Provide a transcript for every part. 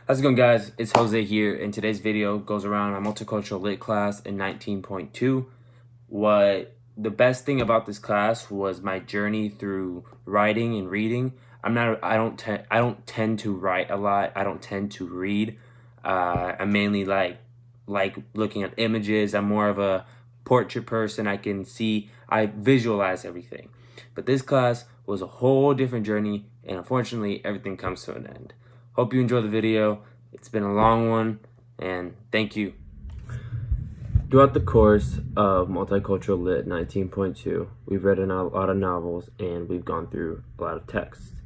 How's it going, guys? It's Jose here, and today's video goes around my multicultural lit class in 19.2. The best thing about this class was my journey through writing and reading. I don't tend to write a lot. I don't tend to read. I mainly like looking at images. I'm more of a portrait person. I visualize everything. But this class was a whole different journey, and unfortunately, everything comes to an end. Hope you enjoy the video. It's been a long one, and thank you. Throughout the course of Multicultural Lit 19.2, we've read a lot of novels, and we've gone through a lot of texts.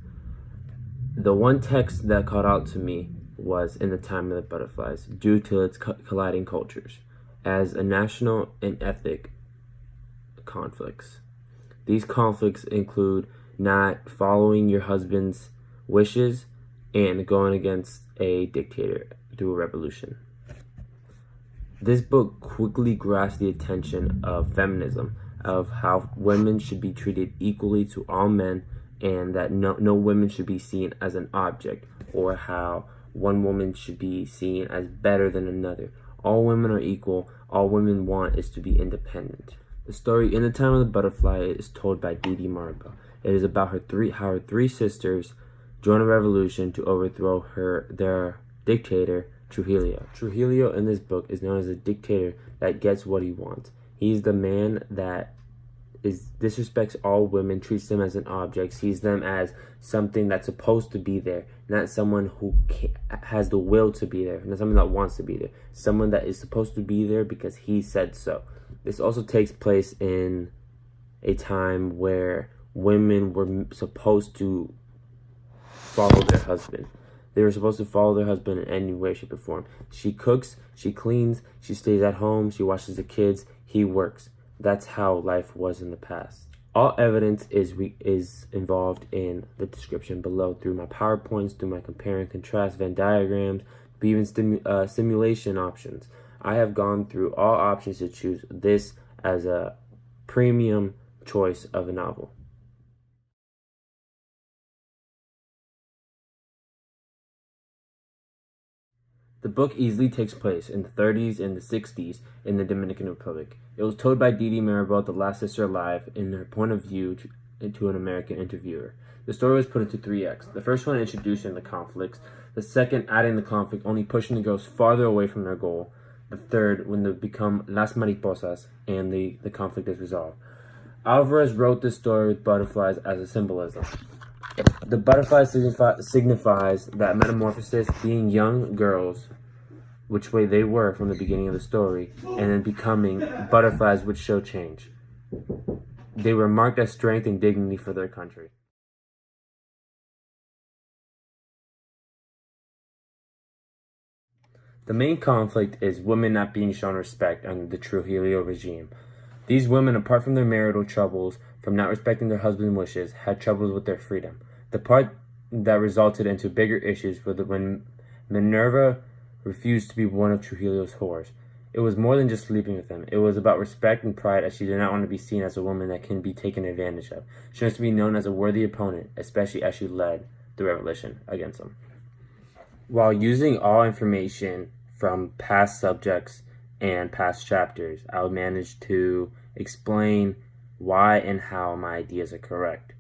The one text that caught out to me was In the Time of the Butterflies, due to its colliding cultures, as a national and ethnic conflicts. These conflicts include not following your husband's wishes and going against a dictator through a revolution. This book quickly grasped the attention of feminism, of how women should be treated equally to all men, and that no women should be seen as an object, or how one woman should be seen as better than another. All women are equal. All women want is to be independent. The story In the Time of the Butterfly is told by Didi Marba. It is about how her three sisters join a revolution to overthrow their dictator, Trujillo. Trujillo in this book is known as a dictator that gets what he wants. He's the man that disrespects all women, treats them as an object, sees them as something that's supposed to be there, not someone who has the will to be there, not someone that wants to be there, someone that is supposed to be there because he said so. This also takes place in a time where women were supposed to follow their husband. They were supposed to follow their husband in any way, shape, or form. She cooks, she cleans, she stays at home, she watches the kids, he works. That's how life was in the past. All evidence is involved in the description below through my PowerPoints, through my compare and contrast Venn diagrams, even simulation options. I have gone through all options to choose this as a premium choice of a novel. The book easily takes place in the 30s and the 60s in the Dominican Republic. It was told by Didi Maribel, the last sister alive, in her point of view to an American interviewer. The story was put into 3 acts. The first one introducing the conflicts, the second adding the conflict, only pushing the girls farther away from their goal, the third when they become Las Mariposas and the conflict is resolved. Alvarez wrote this story with butterflies as a symbolism. The butterfly signifies that metamorphosis, being young girls, which way they were from the beginning of the story, and then becoming butterflies which show change. They were marked as strength and dignity for their country. The main conflict is women not being shown respect under the Trujillo regime. These women, apart from their marital troubles from not respecting their husband's wishes, had troubles with their freedom. The part that resulted into bigger issues was when Minerva refused to be one of Trujillo's whores. It was more than just sleeping with him. It was about respect and pride, as she did not want to be seen as a woman that can be taken advantage of. She wants to be known as a worthy opponent, especially as she led the revolution against him. While using all information from past subjects and past chapters, I managed to explain why and how my ideas are correct.